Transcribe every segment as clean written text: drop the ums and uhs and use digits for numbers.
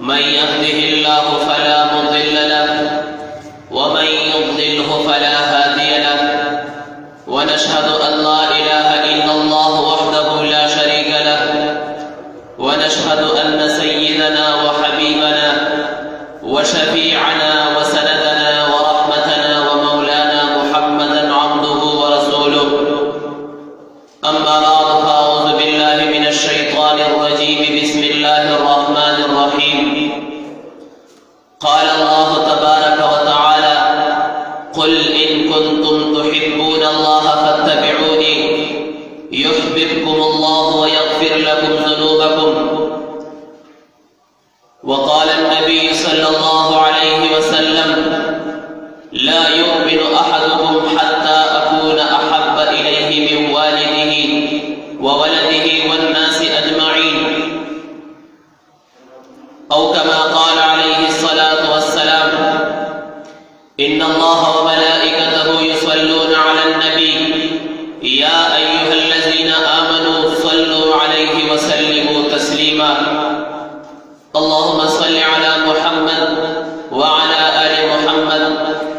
من يهده الله فلا مضل له ومن يضلله فلا هادي له ونشهد أن لا إله إلا الله وحده لا شريك له ونشهد أن سيدنا وحبيبنا وشفيعنا وسندنا ورحمتنا ومولانا محمدا عبده ورسوله أما بعد فأعوذ بالله من الشيطان الرجيم بسم الله الرحمن الرحيم قال الله تبارك وتعالى قل إن كنتم تحبون الله فاتبعوني يحببكم الله ويغفر لكم ذنوبكم وقال النبي صلى الله عليه وسلم لا يؤمن أحدكم حتى أكون أحب إليه من والده وولده والناس أجمعين أو كما قال عليه الصلاة والسلام إن الله وملائكته يصلون على النبي يا أيها الذين آمنوا صلوا عليه وسلموا تسليما اللهم صل على محمد وعلى آل محمد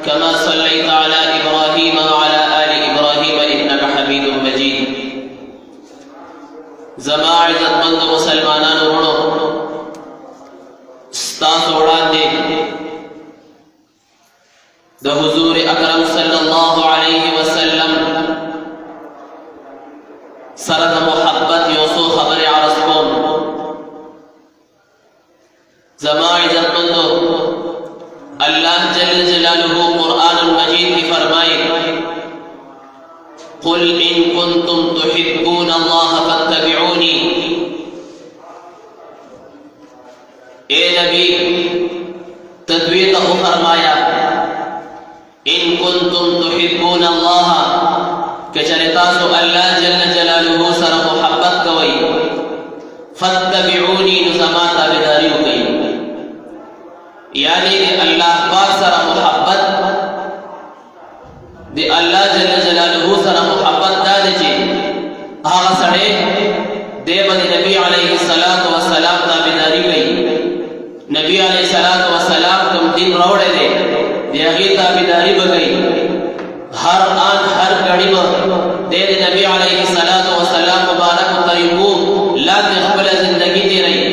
كما صليت على إبراهيم وعلى آل إبراهيم إنك حميد مجيد زما عزتمند مسلمانانو ورو ستاسو وړاندې د حضور اکرم صلی الله علیه وسلم سره د محبت یو څو خبرې عرض کوم زما عزتمندو اللہ جل جلالہ قرآن المجید کی فرمائے قل ان کنتم تحبون اللہ فاتبعونی اے نبی تدویت کو فرمایا ان کنتم تحبون اللہ کہ چلتاسو اللہ جل جلالہ سر محبت کوئی فاتبعونی نظما تابداریو کئی یعنی دی اللہ پاک سر محبت دی اللہ جل جلالہ سر محبت دادے چی آغا سڑے دے بدی نبی علیہ السلام تابداری گئی نبی علیہ السلام کم دن روڑے دے دی اغی تابداری بگئی ہر آن ہر گڑی با دے دی نبی علیہ السلام مبارک و طریقو لا تخبل زندگی دی رہی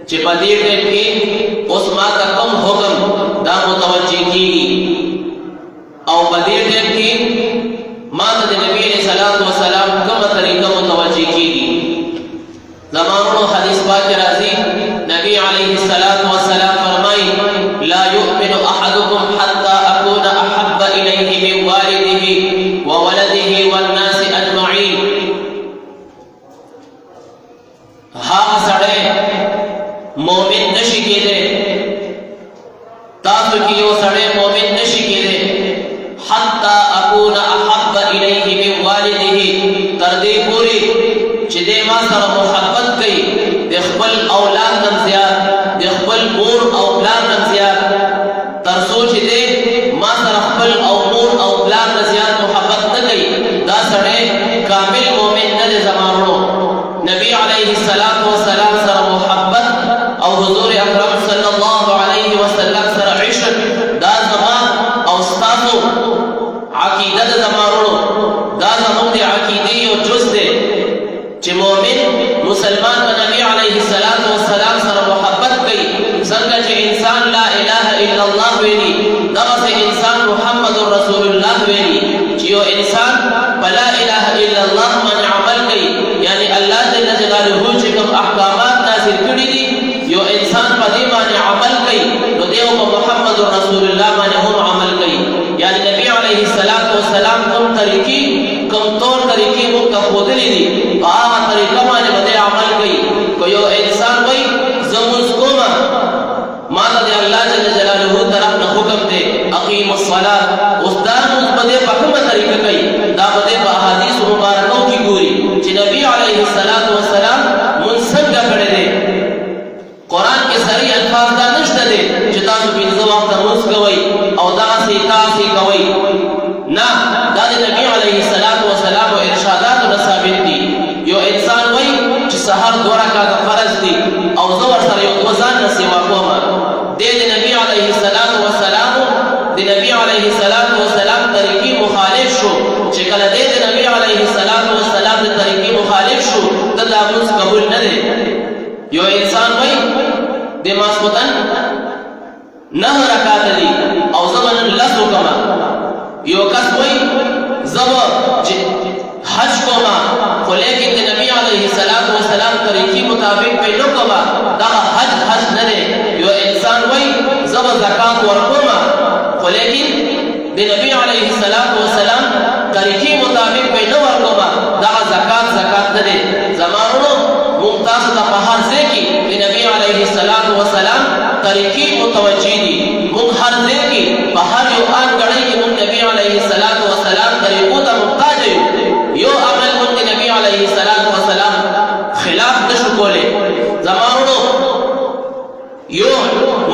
چی بدیر دے کی اس ماں کا کم حکم دا متوجہ کی او بدیر دے کی ماں دا نبی علیہ السلام کم طریقہ متوجہ کی زمانوں حدیث پاک راضی نبی علیہ السلام فرمائی لا يؤمن احدكم حتى اكون احب اليه من والده وولده والناس اجمعين ہاں سڑے مومن نشی کی دے تاسو کی یو سڑے مومن نشی کی دے حتی اکون احب الیہ من والده تردی پوری چی دے ما سر محبت کئی دے خبل اولاد نم زیاد دے خبل مور اولاد نم زیاد ترسو چی دے ما سر خبل مور اولاد نم زیاد محبت نکئی دا سڑے کامل مومن ندے زمانو نبی علیہ السلام سر محبت او حضور اکرم صلی اللہ علیہ وسلم سر عشق دا زمان او ستاسو عقیدت زمانو دا زمان دی عقیدی و جز دے چی مومن مسلمان و نبی علیہ السلام سر محبت کئی سنگا چی انسان لا الہ الا اللہ ویلی دا سے انسان محمد رسول اللہ ویلی چیو انسان بلا الہ الا اللہ من عمل کئی یعنی اللہ جل جلالہ چکم احکامات نازل کری دی یو انسان پا دی معنی عمل کئی نو دیو پا محمد رسول اللہ معنی ہم عمل کئی یعنی نبی علیہ السلام کم طریقی کم طور طریقی مکہ خودلی دی پا آغا طریقہ معنی بدے عمل کئی کو یو انسان وی زموز کوما مانا دے اللہ جل جلالہ طرف نا حکم دے اقیم الصلاة اس دانوز بدے پا کم طریقہ کئی دا بدے پا حدیث مبارکوں کی گوری چی نبی علیہ السلام منسنگا کڑے دے قرآن کے سری الفاظ دا نشتا دے چتاسو بینزو وقت موز کوئی او دا سی تاسی کوئی نا دا دے نبی علیہ السلام و ارشادات و ثابت دی یو انسان وی چی سہر دورا کا فرض دی او زور سر یو دوزان نسیوا کو مز قبول نه دی یو انسان وای د ماسوتن 9 رکعات دي او زمن لسو کما یو کس وای زب حج کوما خو لیکن د نبی علیه السلام طریقې مطابق په نو کما دا حج نه دی یو انسان وای زب زکات ورکوما خو لیکن د نبی علیه السلام طریقې مطابق په نو ورکوما دا زکات نه دی زمانو ممتاز د په هر ځای کې د نبی علیه السلام طریقې متوجه دي موږ هر ځای کې په هر یو آن غړي کې موږ نبی علیه السلام طریقو ته محتاج یو عمل موږ نبی علیه السلام خلاف نشو کولی زمانو یو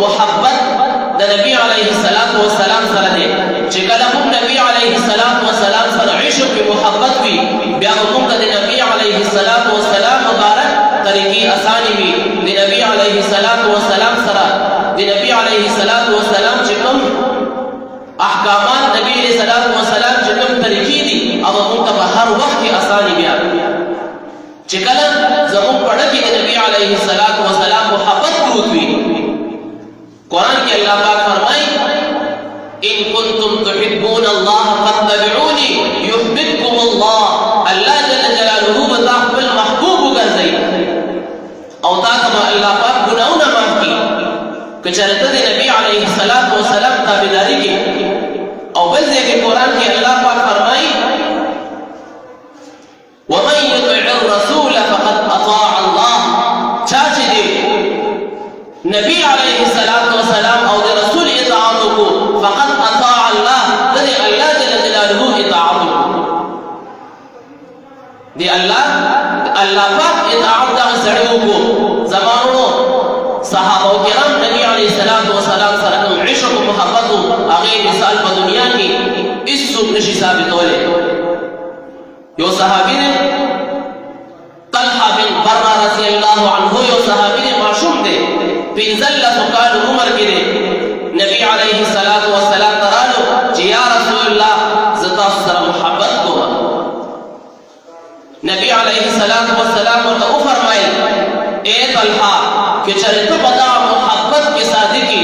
محبت د نبی علیه السلام سره دی چې کله موږ نبی علیه السلام سره عشق او محبت وي بیا موږ د نبی علیه السلام مبارک طریقې اساني وي د نبی علیه السلام سره د نبی علیه السلام چې کوم احکامات نبی علیه السلام چې کوم طریقې دي او موږ ته په هر وخت کې اساني بیا چې کله زموږ پړه کې د نبی علیه السلام محبت پروت وي قرآن کې الله پاک فرمایي ان کنتم تحبون الله فاتبعوني يحببكم الله الله جل جلاله بتا خپل محبوب وګرځي او تا ته الله پاک ګناونه معاف کړي که چېرته د نبی علیه السلام تابعداري کې او بل ځای کې قرآن کې الله پاک فرمایي ومن يطع الرسول فقد اطاع الله چا چې دی نبی علیه السلام او د رسول اطاعت وکړو فقد اطاع الله د الله جل جلاله اطاعت وکړو دی الله پاک اطاعت دا سړی وکړو زمانو صحابه کرام نبی علیه السلام سره کوم عشق او محبت هغه مثال په دنیا کې هیڅوک نشي ثابتولی یو صحابي دی طلحه بن برہ رضی الله عنه یو صحابي دی معصوم دی 15 کال عمر کې دی نبی علیه السلام ترالو چې یا رسول الله زتا سره محبت کوم نبی علیه السلام ورته فرمایل اے طلحه چې چرته پدا محبت کې صادقي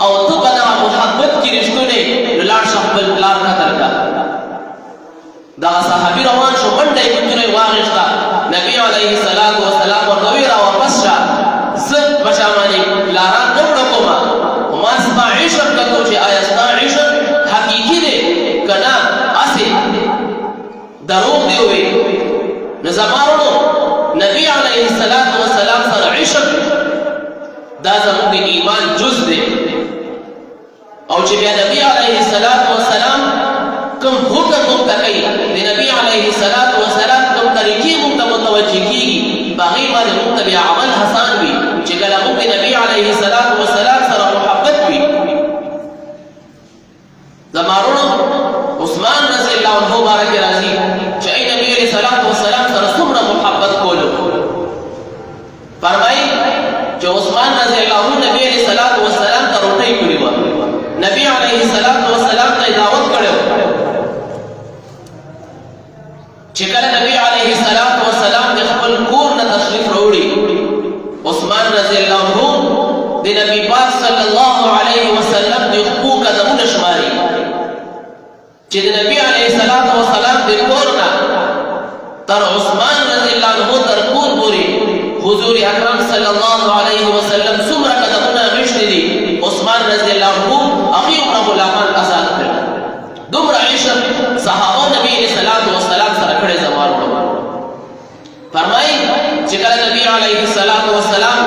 او تو پدا محبت کې رښتونه لاړ شخبل لار نه ترکا دا صحابي روان شو منډه یې کوي واغښتا نبی علیه السلام ورته را واپس شه زه بشاماني لاران نه وړم ما ستا عشق کتو چې آیا ستا عشق حقیقي دی کنا اسی دروغ دی وي نو زمانو نبی علیه السلام سره عشق دا زموږ د ایمان جز دی او چې بیا نبی علیه السلام کوم حکم موږ ته کوي د نبی علیه السلام کوم طریقې موږ ته متوجه کېږي په هغې باندې موږ ته بیا عمل حسان وي چې کله موږ د نبی علیه السلام سره محبت وي زمانو عثمان رضی الله عنه بارک راځي چې ای نبی علیه السلام سره څومره محبت کولو فرمایي چې عثمان رضی الله عنه نبی علیه السلام ته روټۍ کړې وه نبی علیه السلام ته دعوت کړی و چې کله نبی علیه السلام د خپل کور نه تشریف راوړي عثمان رضی الله عنه د نبی پاک صلی الله علیه وسلم د خپو قدمونه شماري چې د نبی علیه السلام د کور نه تر عثمان رضی الله عنه تر کور پورې حضور اکرم صلی الله علیه وسلم څومره قدمونه غشتي دي عثمان رضی الله عنه هغې عمره غلامان آزاد کړل دومره عشق صحابه نبی علیه السلام سره کړی زمانو فرمایي چې کله نبی علیه السلام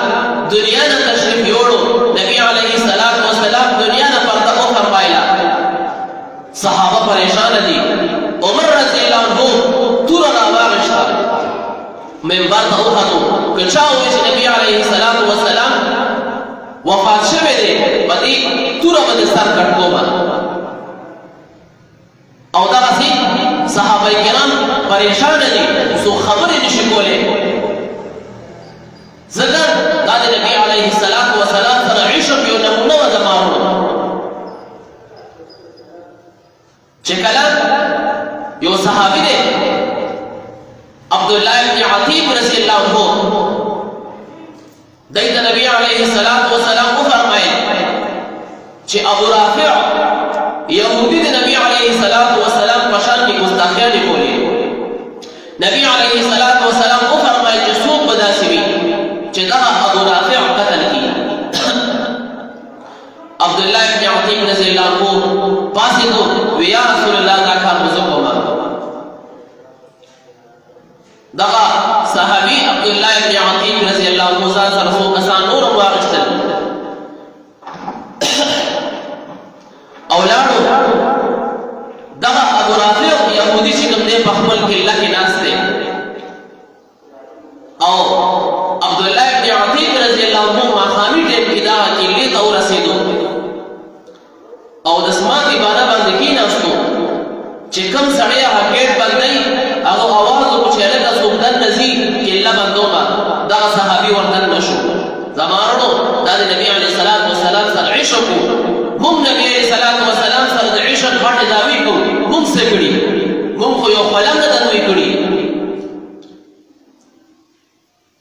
دنیا نه تشریف یوړو نبی علیه السلام دنیا نه پرده وفرمایله صحابه پریشان دي عمر رضی الله عنه توره راواغېسته منبر ته وختو که چا ووایي چې نبی علیه السلام وفات شوی دی په دې توره به د سر کټ کومه او دغسې صحابه کرام پریشان دي څو خبرې نشي کولی ځکه دا د نبی علیه السلام سره عشق یو نمونه وه زمانو چې کله یو صحابي دی عبدالله ابن عتیق رضی الله عنه دایته نبی علیه الصلاۃ والسلام فرمایي چې ابو رافع یهودي د نبی علیه الصلاۃ والسلام په شان کې ګستاخیانې کولې. نبی علیه الصلاۃ والسلام فرمایي چې څوک به داسې وي چې دغه ابو رافع قتل کړي. عبد الله بن عتیق رضی الله عنه پاسېدو وی یا رسول الله دا کار به زه کوم. دغه صحابي عبد الله بن عتیق رضی الله عنه ځان سره څو کسان نور هم واخیستل او لاړو. دغه ابو رافع یهودي چې کوم دی په خپل کله کې ناست دی او عبد الله بن عتیق رضی الله عنه ماښامي ټیم کې دغه کلې ته ورسېدو او د سماعتي بانه باندې کېناستو چې کوم سړی هغه ګیټ بندوي هغه اواز وکړو چې هلکه څوک دننه ځي کله بندومه. دغه صحابي ور دننه شو. زمانو دا د نبي علیه الصلاۃ والسلام سره عشق و. موږ نبي علیه الصلاۃ والسلام سره د عشق غټې دعوې کوو. موږ څه کړي؟ موږ خو یو قلم نه دنوی کړي.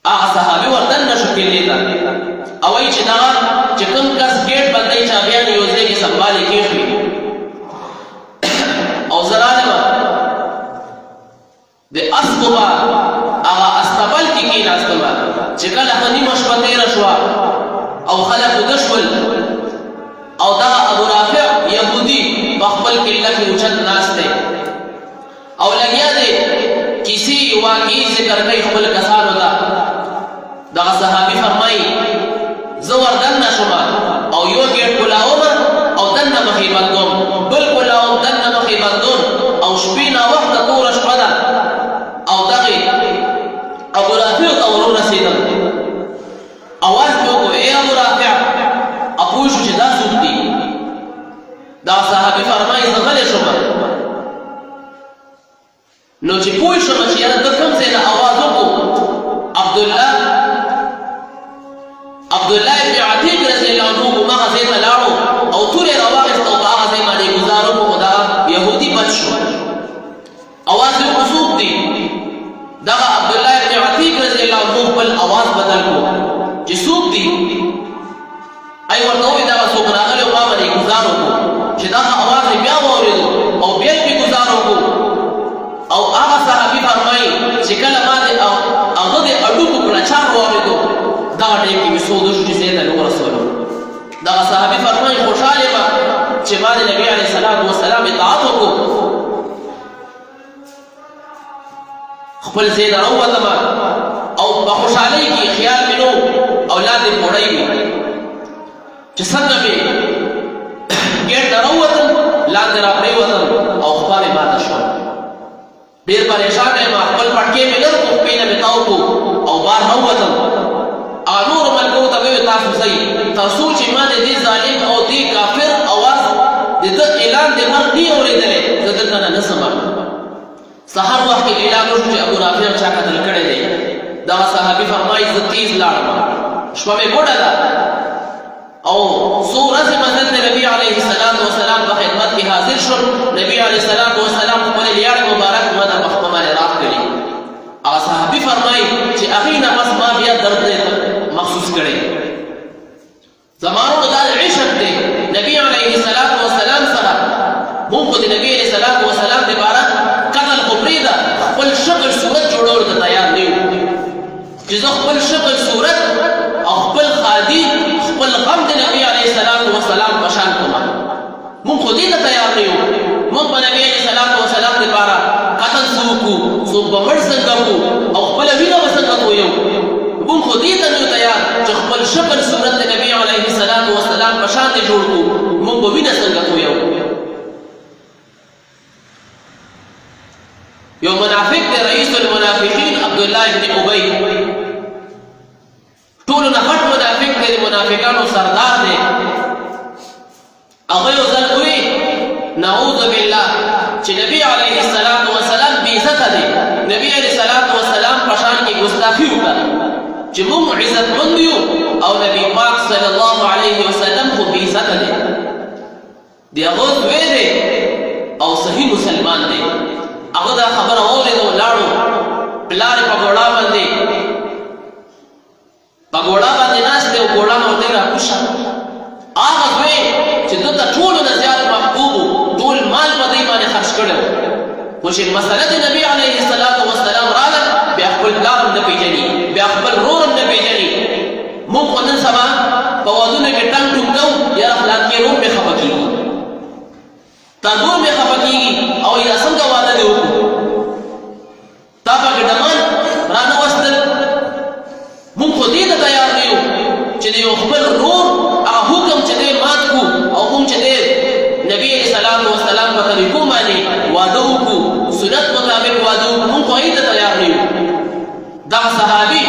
هغه صحابي ور دننه شو کلې ته او وایي چې دغه چې کوم کس ګیټ بندوي چابیان یو ځای کې سنبالې کېږي او زه رالمه د اسبو به هغه استبل کې کېناستمه چې کله ښه نیمه شپه تېره شوه او خلک وده شول او دغه ابو رافع یهودي په خپل کله کې اوچت ناست دی او لګیا دی کیسې واقعي ذکر کوي خپل کسانو ته. دغه صحابي فرمایي زه ور دننه شوم او یو ګیټ کولاوم او دننه مخې بندوم، بل کولاوم دننه مخې بندوم او شپې ناوخته توره شپه ده او دغې ابو رافع ته ور ورسېدم. اواز مې وکړو ای ابو رافع پوه شو چې دا څوک دي. دغه صحابي فرمایي زه غلی شوم نو چې پوه شوم چې یاره ده کوم ځای نه اواز وکړو عبدالله ابن عتیق رضی الله عنه هماغه ځای ته لاړو او تورې راواخېست او په هغه ځای باندې ګزار وکړو خو دغه یهودي بچ شو. اواز یې وکړو څوک دي؟ دغه عبدالله ابن عتیق رضی الله عنه خپل اواز بدل کړو چې څوک دي؟ ای ورته ووایي دغه څوک راغلی او ما باندې ګزار وکړو چې دغه اواز یې بیا واورېدو او بیا یې پرې ګزار وکړو او هغه صحابي فرمایي چې کله ما د هغه د اډوکو کړچار واورېدو دغه ټیم کې مې سوده شو چې ځای ته مې ورسولو. دغه صحابي فرمایي خوشحال یم چې ما د نبي علیه السلام والسلام اطاعت وکړو. خپل ځای نه راووتم او په خوشحالۍ کې خیال مې نه او لاندې پوړی وي چې څنګه مې ګیټ نه راووتم لاندې را پرېوتم او خوا مې ماته شوه. ډېر پریشان یم خپل پټکې مې لږ پښې نه مې تاو کړو او بار راووتم. هغه نورو ملګرو ته مې وویل تاسو ځئ تر څو چې ما د دې ظالم او دې کافر اواز د ده اعلان د مرګ نه اورېدلی زه دلته نه نسم. سهار وخت کې اعلان وشو چې ابو رافع چا قتل کړی دی. دغه صحابي فرمایي زه تیز لاړم شپه مې ګوډه ده او څو ورځې مزل د نبي علیه السلام والسلام په خدمت کې حاضر شول. نبي علیه السلام والسلام خپلې لیاړې مبارک ما ته په خپله باندې راکړلې. هغه صحابي فرمایي چې هغې نه پس ما بیا درد محسوس کړی. زمانو دا عشق دی نبي علیه السلام والسلام سره. موږ خو د نبي علیه السلام والسلام دپاره قتل خو پرېږده خپل شکل صورت جوړولو ته تیار نه یو چې زه خپل شکل صورت او خپل خادي خپل غم د نبي علیه السلام والسلام په شان کړم. موږ خو دې ته تیار نه یو. موږ په نبي علیه السلام والسلام دپاره قتل څه وکړو څوک به مړ څنګه کړو او خپله وینه به څنګه تویو. موږ خو دې ته نه یو تیار چې خپل شکل صورت د نبي علیه السلام والسلام په شان دې جوړ کړو. موږ به وینه څنګه تویو. یو منافق دی رئیس المنافقین عبدالله ابن ابی ټولو نه غټ منافق دی د منافقانو سردار دی. هغه یو ځل ووایي نعوذ بالله چې نبي علیه السلام والسلام بې عزته دی. نبي علیه السلام والسلام په شان کې ګستاخي وکړه چې موږ عزتمند یو او نبي پاک صلی الله علیه وسلم خو بې عزته دی. د هغه زوی دی او صحیح مسلمان دی. هغه دا خبره واورېده ولاړو پلار یې په ګوړه باندې په ګوړه باندې ناست دی او ګوړه نه ورته راکوشه هغه زوی چې ده ته ټولو نه زیات محبوب و ټول مال په دی باندې خرج کړی و خو چې مسله د نبي علیه السلام راغله بیا خپل پلار هم نه پېژني بیا خپل ورور هم نه پېژني موږ خو نن سبا په ودونو کې ټنګ ټوک کوو یاره فلانکې ورور مې خفه کېږي تربور مې خفه کېږي او یا څنګه واده دې وکړو تا پکې ډمان رانوستل موږ خو دې ته تیار نه یو چې د یو خپل ورور هغه حکم چې دی مات کړو او موږ چې دی نبي علیه السلام په طریقو باندې واده وکړو سنت مطابق واده وکړو موږ خو هغې ته تیار نه یو دغه صحابي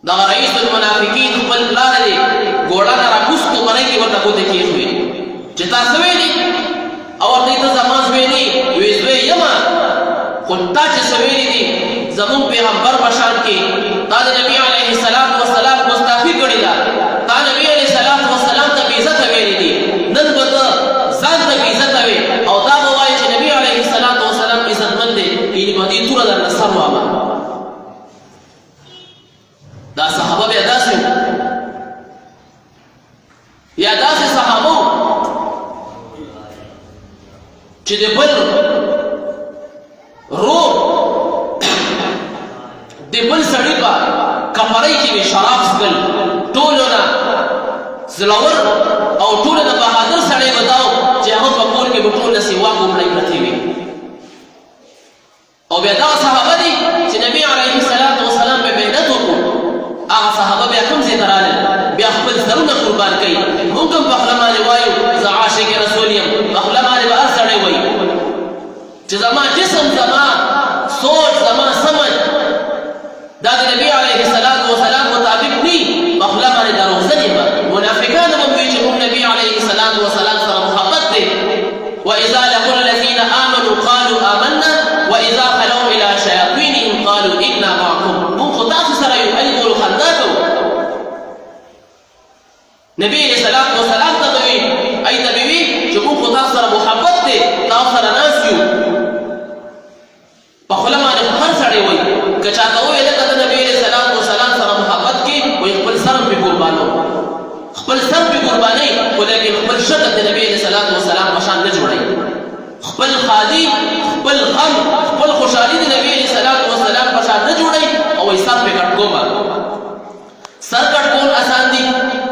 دغه رئیس المنافقین خپل پلار دی ګوړه نه راکوس کو منۍ کې ورته ګوتې کېښوې چې تا څه ویلي او ورته ته زما زوی نه وی زوی یمه خو تا چې څه ویلي دي زمونږ پیغمبر په شان کې تا د نبي علیه السلام ګستاخي کړې ده تا نبي علیه السلام ته بېعزته ویلي دي نن به ته ځان ته بېعزته وې او دا به وایې چې نبي علیه السلام عزتمند دی یعنې په دې توره درنه سر وامه دا صحابه بیا داسې یا داسې صحابه چې د بل رور د بل سړي په کمرۍ کې مې شراب څښل ټولو نه زړور او ټولو نه بهادر سړی به دا و چې هغه په کور کې به ټول نه سیوا ګومړۍ پرتې وي او بیا دغه صحابه دي چې نبي علیه السلام به محنت وکړو هغه صحابه بیا کوم ځای ته رالل بیا خپل سرونه قربان کوي موږ هم په خوله باندې وایو زه عاشق رسول یم په خوله باندې به هر سړی وایي چې زما جسم زما سوچ زما سمج دا د نبي علیه السلام مطابق نه په خوله باندې دروغجن یم منافقان هم وایي چې موږ نبي علیه السلام سره محبت دی وإذا لقوا الذين آمنوا قالوا آمنا وإذا خلوا إلى شياطينهم قالوا إنا معكم من خطاف سره یو الګول خندا کوو نبی علیه السلام ته به وي ای ته به وي چې موږ خو تاسو سره محبت دی تاسو سره ناست یو په خوله باندې هر سړی وایي که چاته وویل که ته نبی علیه السلام سره محبت کې وایي خپل سر هم پرې قربانوم خپل سر پرې قربانوي خو لیکن خپل شکل د نبی علیه السلام په شان نه جوړوي خپل خادي خپل غم خپل خوشحالي د نبی علیه السلام په شان نه جوړوي او وایي سر پرې کټ کومه سر کټ کول آسان دي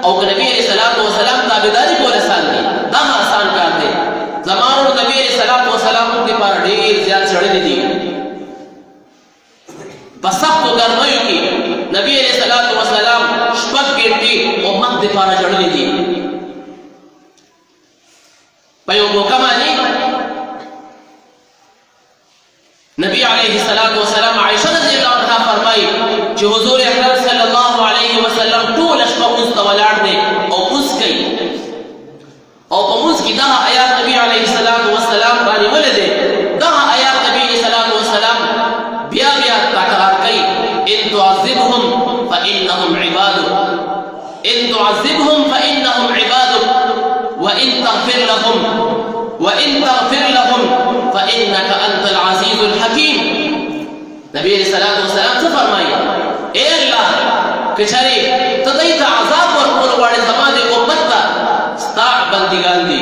او که نبی علیه السلام تابعداري کول آسان دي دا آسان کار دی زمانو نبی علیه السلام موږ دپاره ډېر زیات څړلي دي په سختو ګرمیو کې نبی علیه السلام شپږ ګنټې امت دپاره ژړلي دي په یو موقع باندې نبی علیه السلام عائشه رضی الله عنها فرمایي چې حضور اکرم صلی الله علیه وسلم ټوله شپه مونځ ته ولاړ دی او مونځ کوي او په مونځ کې دغه آیات نبی علیه السلام باندې ولدی دغه آیات نبی علیه السلام بیا تکرار کوي ان تعذبهم فانهم عبادك وان تغفر لهم فانك انت العزيز الحكيم نبی علیہ السلام څه فرمایي اے الله که چېرې ته دوی ته عذاب ورکول غواړې زما د امت ته ستا بندګان دي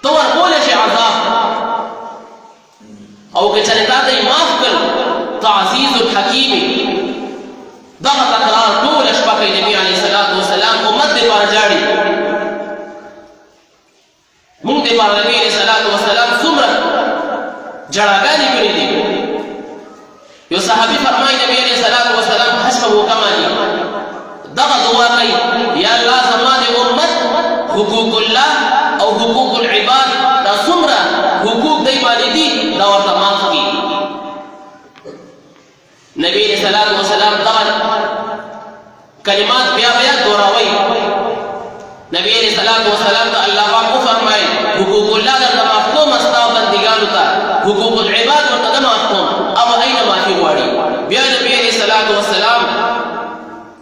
ته ورکولی شې عذاب او که چېرې تا ته یې معاف کړ ته عزیز الحکیم دغه تکرار ټوله شپه کوي نبي علیه السلام امت دپاره ژاړي موږ دپاره نبي علیه السلام څومره جړاګانې کړي دي یو صحابي فرمایي نبی علیه السلام حج په موقع باندې دغه دعا کوي یا الله زما د امت حقوق الله او حقوق العباد دا څومره حقوق دی باندې دي دا ورته معاف کړي نبی علیه السلام دغه کلمات بیا دوراوي نبی علیه السلام ته الله پاک وفرمایل حقوق الله درته معاف کوم ستا بندګانو ته حقوق العباد ورته نه معاف کوم او اینه معافي غواړي بیا نبی علیه السلام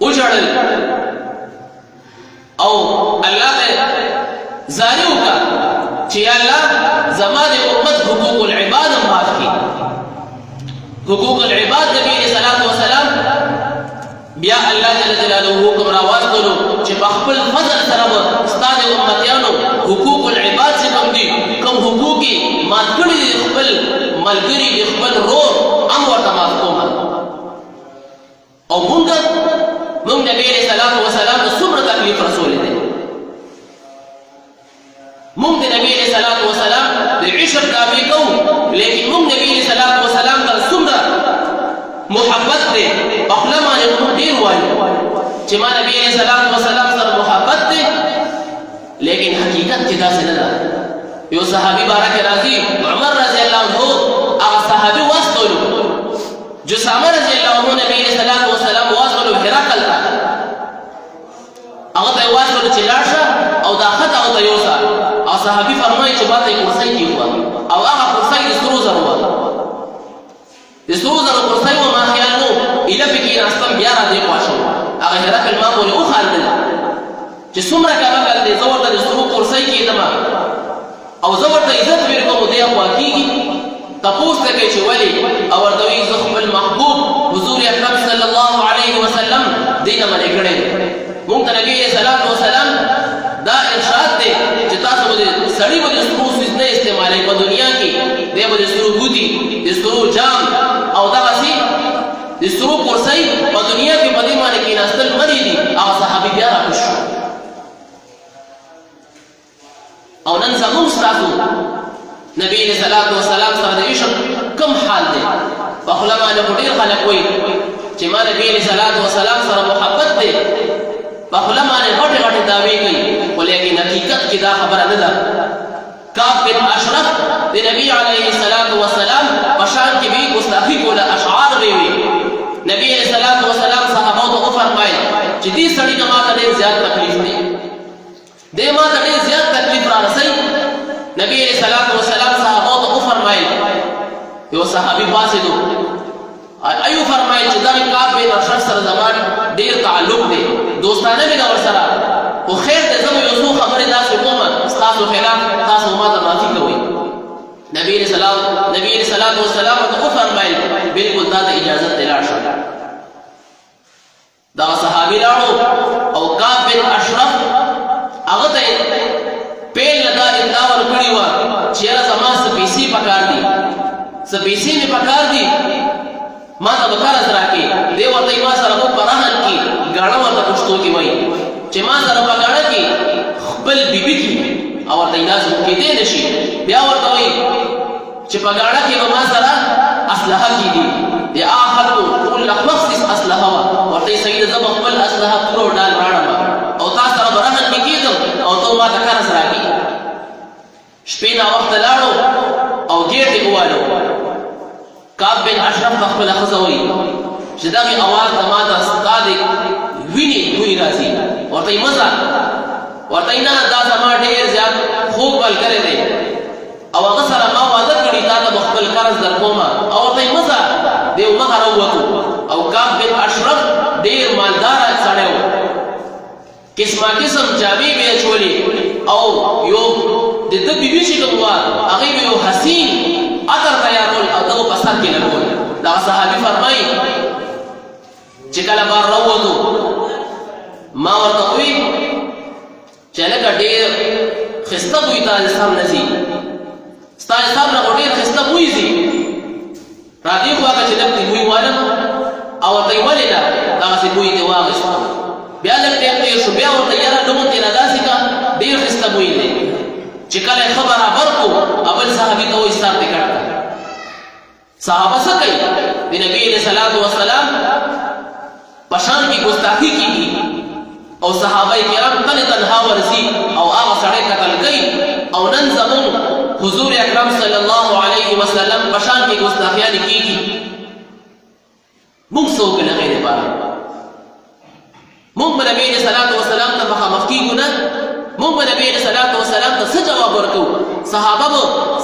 وژړل او الله ته زاري وکړه چې یا الله زما د امت حقوق العباد معاف کړي حقوق العباد نبی علیه السلام بیا الله جل جلاله حکم راواستلو چې په خپل فضل سره به ستا د امتیانو حقوق العباد چې کوم دي کوم حقوق یې مات کړي دي د خپل ملګري د خپل ورور هم ورته معاف کومه او موږ نبي علیه الصلاة وسلام ته څومره تکلیف رسولی دی موږ د نبي علیه الصلاة وسلام د عشق تابع کوو لیکن موږ نبي علیه الصلاة وسلام ته څومره محبت دی په خوله باندې موږ ډېر وایو چې ما نبي علیه الصلاة وسلام سره محبت دی لیکن حقیقت کې داسې نه ده یو صحابي باره کې راځي عمر رضی الله عنه هغه صحابي واستولو جسامه رضی الله عنه نبي علیه الصلاة وسلام واستولو هرقل ته هغه ته یې واستولو چې لاړ شه او دا خط هغه ته یوسه او صحابي فرمایي چې ما ته یې کرسۍ کېښوه او هغه کرسۍ د سرو زرو وه د سرو زرو کرسۍ وه ما خیال نو ایله پې کېناستم بیا را دې خوا شو هغه هرقل ما پورې وخاندل چې څومره کمقل دی زه ورته د سرو کرسۍ کېدم او زه ورته عزت ورکوم دی خوا کېږي تپوس ته کوي چې ولې او ورته وایي زه خپل محبوب حضور اکرم صلی الله علیه وسلم دې نه منې کړی موږ ته نبي علیه الصلاة وسلام دا ارشاد دی چې تاسو به سړي به د سرو څیز نه استعمالوئ په دنیا کې دی به د سرو ګوتي د سرو جام او دغسې د سرو کرسۍ په دنیا کې په دې باندې کېناستل منې دي هغه صحابي بیا راکوش شو او نن زموږ ستاسو نبی علیه الصلاة وسلام سره د عشق کم حال دی په خوله باندې خو ډېر خلک وایي چې ما نبی علیه الصلاة وسلام سره محبت دی په خوله باندې غټې غټې دعوې کوي خو لیکن حقیقت کې دا خبره نه ده کعب بن اشرف د نبی علیه الصلاة وسلام په شان کې به ګستاخي کوله اشعار به وي نبی علیه الصلاة وسلام صحابو ته وفرمایل چې دې سړي نه ما ته ډېر زیات تکلیف دی دې ما ته ډېر زیات تکلیف را رسوي نبی علیه الصلاة وسلام صحابو ته وفرمایل یو صحابي پاڅېدو ایو فرمایل چې دغه کعب بن اشرف سره زما ډېر تعلق دی دوستانه مې ده ورسره خو خیر دی زه به یو څو خبرې داسې کوم ستاسو خلاف تاسو ما ته معافي کوئ نبی علیه الصلاة وسلام ته وفرمایل بلکل تا ته اجازت دی لاړ شه دغه صحابي لاړو او کعب بن اشرف هغه ته پیل نه دا املا ورکړې وه چې یاره زما څه پیسې پکار دي څه پیسې مې پکار دي ما ته به قرض راکړي دی ورته ما سره به په رهن کې ګاڼه ورته پښتو کې وایي چې ما سره په ګاڼه کې خپل بیبي کې او ورته یې داسې کېدی نه شي بیا ورته وایي چې په ګاڼه کې به ما سره اسلحه کېږي د هغه خلکو ټول مخصوص اسلحه وه ورته یې سیده زه به خپل اسلحه تور ډال راړم او تا سره به رهن کې کېدم او ته ما ته قرض راکړي شپې ناوخته لاړو او ګیټ یې ووالو کعب بن اشرف په خپله ښځه وایي چې دغې اواز زما ته ستا د وینې بوی راځي ورته یې مه ځه ورته یې نه دا زما ډېر زیات خوږ ملګری دی او هغه سره ما واده کړي تا ته به خپل قرض در کومه او ورته یې مه ځه دی مخه راووتو او کعب بن اشرف ډېر مالداره سړی و قسمه قسم جامې به یې اچولې او یو د ده بیبي چې کوم وه هغې به یو حسین عطر تیارول او دغه په سر کې لګول دغه صحابي فرمایي چې کله بار راووتو ما ورته وویل چې هلکه ډېر ښایسته بوی تا حساب نه ځي ستا حساب نه خو ډېر ښایسته بوی ځي را دې خوا که چې لږ دې بوی والم او ورته یې ولې نه دغسې بوی دې واخېستو بیا لږ ټیم تېر شو بیا ورته یاره لمون دې نه داسې که ډېر ښایسته بوی دی چې کله یې ښه برابر کړو اول صحابي ته وایي ستا پرې کټ کړه صحابه څه کوي د نبي علیه الصلاة وسلام په شان کې ګستاخي کېږي او صحابه کرام تنې تنها ورځي او هغه سړی قتل کوي او نن زموږ حضور اکرم صلی الله علیه وسلم په شان کې ګستاخیانې کېږي موږ څه وکړو هغې دپاره موږ به نبي علیه الصلاة وسلام ته مخامخ کېږو نه موږ به نبي علیه الصلاة وسلام ته څه جواب ورکوو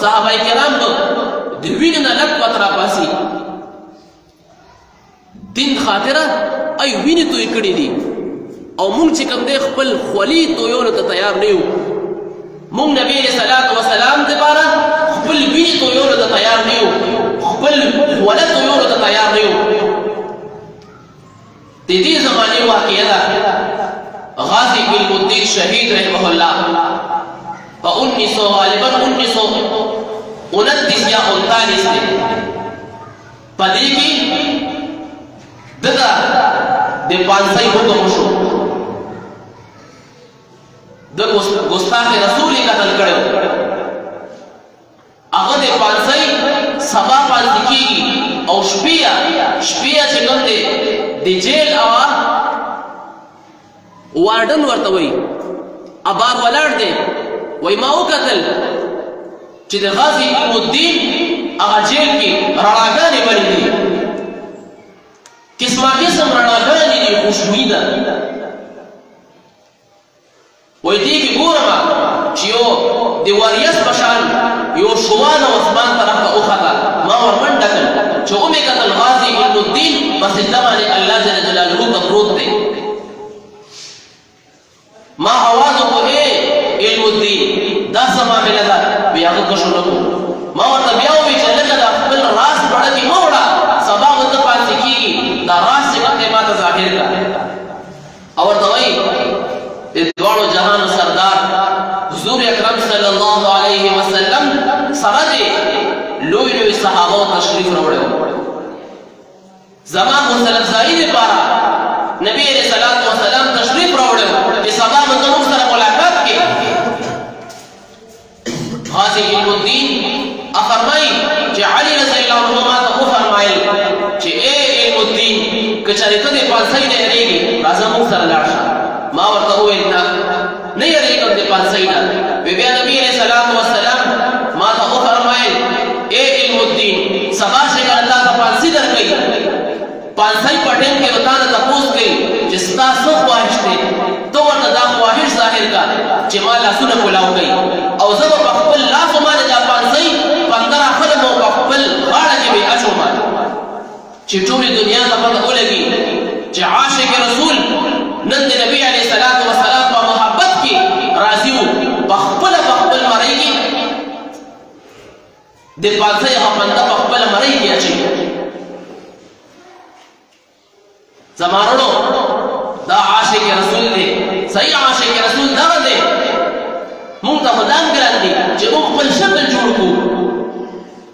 صحابه کرام به د وینې نه لږ پت راپاسي دین خاطره ای وینې توی کړي دي او موږ چې کوم دی خپل خولي تویولو ته تیار نه یو موږ نبي علیه الصلاة وسلام دپاره خپل وینې تویولو ته تیار نه یو خپل خوله تویولو ته تیار نه یو دې زمانه واقعه ده غازی علم الدین شهید رحمه الله په 1900 غالبا 1929 یا 39 کې پدې کې دغه د پانسۍ حکم شو د ګستاخ رسول قتل کړو هغه د پانسۍ سبا پانسۍ کېږي او شپیا چې کوم دی د جیل واردن ورته وایي اباب ولاړ دی وایي ما وکتل چې د غازی علم الدین هغه جیل کې رڼاګانې بلې دي قسمه قسم رڼاګانې دي خوشبويي ده وایي دې کې ګورم چې یو د واریس په شان یو شوان او اسمان طرف ته وخته ما ورمنډه کړل چې ومې کتل غازی علم الدین په سجده باندې الله جل جلاله ته پروت دی ما आवाज وکړ علم الدین دا سما مله ده بیا هغه شو نو ما ورته بیا وی چې لکه دا خپل راس پړه کې موړه سبا وته پاتې کیږي دا راس څنګه ما ته ظاهر کا او ورته وی د دوړو جهان سردار حضور اکرم صلی الله علیه وسلم سره دي لوی صحابه تشریف راوړل زمان مسلم زاید لپاره نبی علیہ الصلوۃ والسلام تشریف راوړل چې سبا موږ سره ملاقات کې غازی علم الدین افرمای چې علی رضی الله عنه ما ته فرمایل چې اے علم الدین کچاره ته د پانسۍ نه ریږي راځه موږ سره لاړ شه ما ورته وویل نه یریږم د پانسۍ نه بیا نبی علیہ الصلوۃ والسلام ما ته فرمایل اے علم الدین سبا څنګه الله ته پانسۍ درکې پانسۍ پټین کې وتا ته تاسو کوي چې ستاسو خواهش دی تو ورته دا خواهش ظاهر کا چې ما لاسونه کولاو کوي او زه په خپل لاس باندې دا پانسۍ 15 خلمو په خپل غاړه کې به اچوم چې ټول دنیا ته پته ولګي چې عاشق رسول نن د نبی علیه الصلاۃ والسلام په محبت کې راضي وو په خپل مړی کې د پانسۍ هغه په خپل مړی کې اچي زمانو دا عاشق رسول دی صحیح عاشق رسول دا دی مونږ ته خدان ګران دي چې موږ خپل شکل جوړ کړو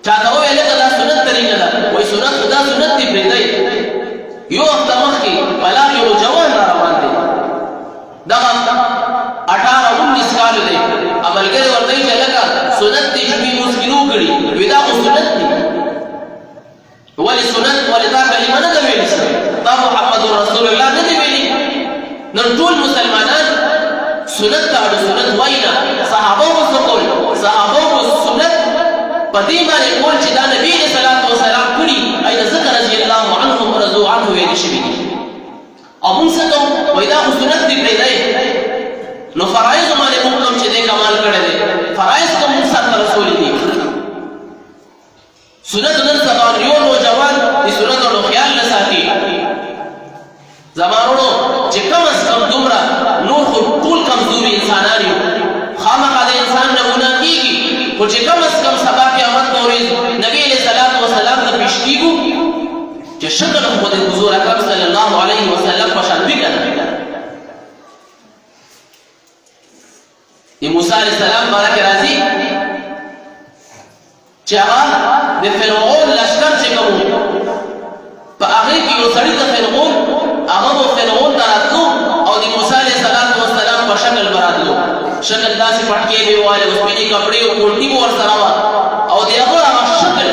چاته وایي لکه دا سنت طریقه ده وایي سنت خدا سنت دی پرېږدئ یو وخت مخکې بلال یو جوان را روان دی دغه 18-19 کالو دی ملګري ورته وایي چې لکه سنت دی شپې مونځ کې نه وکړي وایي دا خو سنت دی ولې سنت ولې دا کلمه نه ده ویلې شوې دا محمد رسول الله نه دی ویلي نن ټول مسلمانان سنت ته د سنت وینا صحابه وو سکول صحابه وو سنت په دې باندې کول چې دا نبی صلی الله علیه وسلم کړي اې ذکر رضی الله عنهم ورضوا عنه ویل شوی دي او موږ څه کوو وای دا سنت دی پرې نو فرایض باندې موږ کوم چې دې کمال کړی دی فرایض کوم سره رسول دي سنت نن سبا یو نوجوان دې سنت او خیال نه ساتي زمانو چې کم از کم دومره نور خو ټول کمزوري انسانان یو خامخا د انسان نمونه کېږي خو چې کم از کم سبا قیامت په ورځ نبي علیه الصلاۃ والسلام ته پیش کېږو چې شکل خو د حضور اکرم صلی الله علیه وسلم په شان وي که نه د موسی علیه السلام باره کې راځي چې هغه د فرعون لښکر چې کوم په هغې کې یو سړي ته فرعون هغه به فرعون ته راتلو او د موسی علیه السلام په شکل به راتلو شکل داسې پټکې به یې والې اوسپنې کپړې او کورتي به ورسره وه او د هغه شکل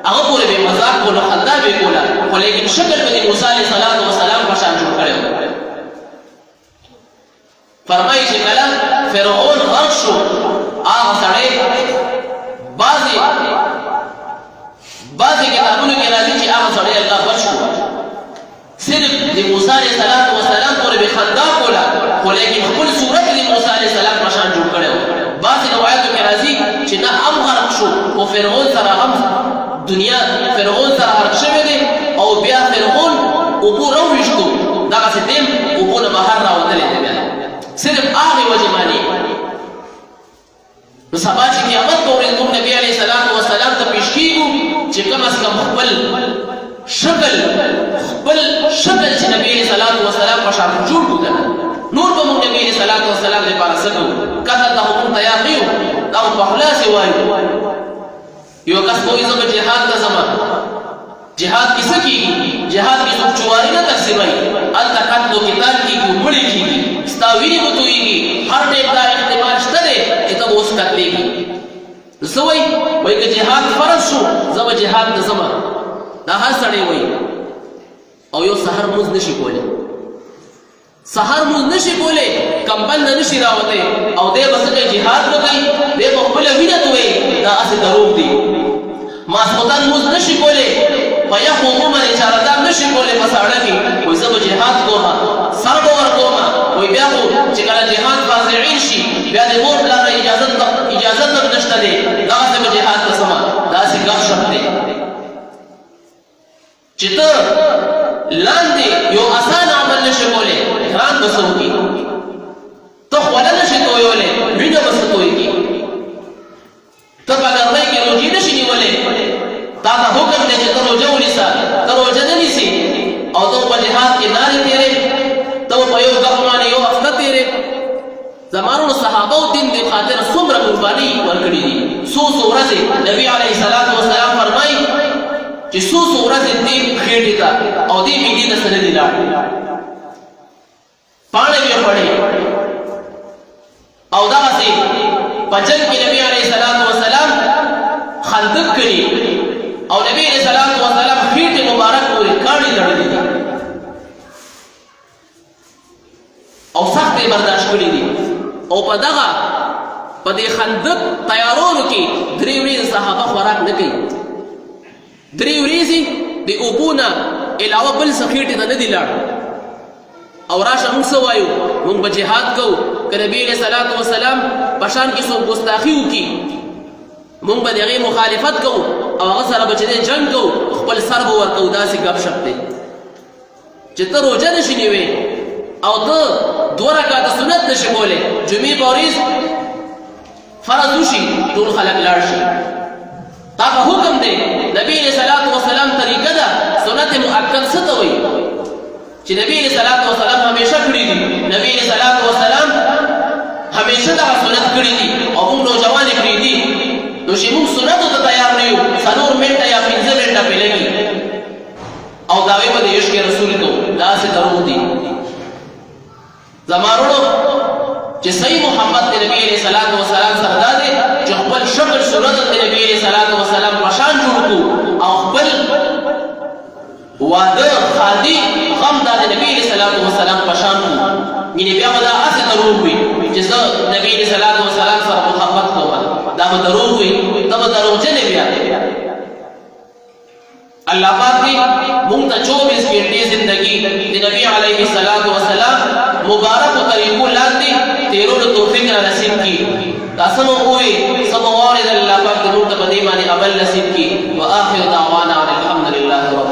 هغه پورې به یې مذاق کولو خندا به یې کوله خو لیکن شکل به د موسی علیه السلام په شان جوړ کړی و فرمایي چې کله فرعون غرق شو هغه سړی بعضې کتابونو کې راځي چې هغه سړی الله بچ کړو صرف د موسی علیه السلام پورې به خندا کوله خو لیکن خپل صورت د موسی علیه السلام په شان جوړ کړی و بعضې روایتو کې راځي چې نه هم غرق شو خو فرعون سره هم دنیا فرعون سره غرق شوی دی او بیا فرعون اوبو راوویشتو دغسې دیم اوبو نه بهر راوتلی دی بیا صرف هغې وجې معنی نو سبا چې قیامت په ورځ موږ نبي علیه السلام ته پیش کېږو چې کم از کم خپل شکل چې صلوات و سلام په شان جوړ کو کنه نور به موږ نبی صلوات و سلام لپاره سکو کله ته حکم تیاقیو دا په خلاص وایو یو کس کوئی زما جهاد ته زما جهاد کیسه کیږي جهاد کی څوک چواری نه تقسیمای ال تکات دو قتال کیږي وړي کیږي استاویری وتويږي هر ډېر دا احتمال شته چې ته اوس کتلېږي زوی وای که جهاد فرض شو زما جهاد ته زما دا هر سړی وای او یو سحر موز نشي کولی سحر موز نشي کولی کمبل نه نشي راوته او دې بس جهاد وکړي دې خپل وینه توي دا اسه دروغ دي ماسخوتن موز نشي کولی فیخو عمر اشارتان نشي کولی پساړه کې وای زما جهاد کوما سر باور کوما وای بیا خو چې کله جهاد فازعين شي بیا د مور لا اجازه نشته دی دا سم جهاد قسمه دا سي ګف شپ دی چې ته لاندې یو آسان عمل نشي کولی ګران بسو کی ته ولا نشي تویولې وینه بس توي کی ته پګړای کې روزي نشي نیولې تا ته حکم دی چې ته روزه ونیسه ته روزه نه نیسي او ته په جهاد کې ناري تیرې ته په یو ګفمانه یو هفته تیرې زمانو صحابه او دین دی خاطر څومره قرباني ورکړي دي سو ورځې نبی عليه الصلاه والسلام فرمایي چې سو ورځې دې خېټې ته او دې میډي ته سره دی لاړ پاڼې یې پړې او دا سي پجن کې نبی عليه الصلاه والسلام خندق کړي او نبی عليه الصلاه والسلام خېټې مبارک پورې کاڼي لړلې دي او سخت برداشت کړي دي او په دغه په دې خندق تیارولو کې درې ورځې صحابه خوراک نه کوي درې ورځې د اوبونه علاوه بل څه خېټې ته نه دي لاړ او راشه موږ څه وایو موږ به جهاد کوو که نبي علیه صلات وسلام په شان کې څوک ګستاخي وکړي موږ به د هغې مخالفت کوو او هغه سره به چې دی جنګ کوو خپل سر به ورکوو داسې ګپ شپ دی چې ته روژه نشي نیوې او ته 2 رکعاته سنت نشي کولی جمعې په ورځ فرض وشي ټول خلک لاړ شي تا ته حکم دی نبی علیه صلات وسلام طریقه ده سنت مؤکد څه ته وایي چې نبی علیه صلات وسلام همیشه کړي دي نبی علیه صلات وسلام همیشه دغه سنت کړي دي او موږ نوجوان کړي دي نو چې موږ سنتو ته تیار نه یو 4 منټه یا 5 منټه پې لګي او دعوی به د عشق رسول کوو داسې دروغ دي زمانو چې صحیح محمد د نبی علیه صلات وسلام سره دا دی چې خپل شکل صورت د نبی علیه صلات وسلام په شان جوړ کړو او خپل واده خادي غم د نبی علیه صلات وسلام په شان کړو یعنې بیا به دا هسې دروغ وي چې زه نبی علیه صلات وسلام سره محبت کوم دا به دروغ وي ته به دروغجن بیا اللہ پاک دی مونږ ته 24 گھنٹے زندگی د نبی علیه الصلاۃ والسلام مبارک طریقو لاندې تیرولو توفیق را نصیب کی دا سمو وي سمو وارد الله پاک مونږ ته په دې باندې عمل نصیب کی واخر دعوانا الحمد لله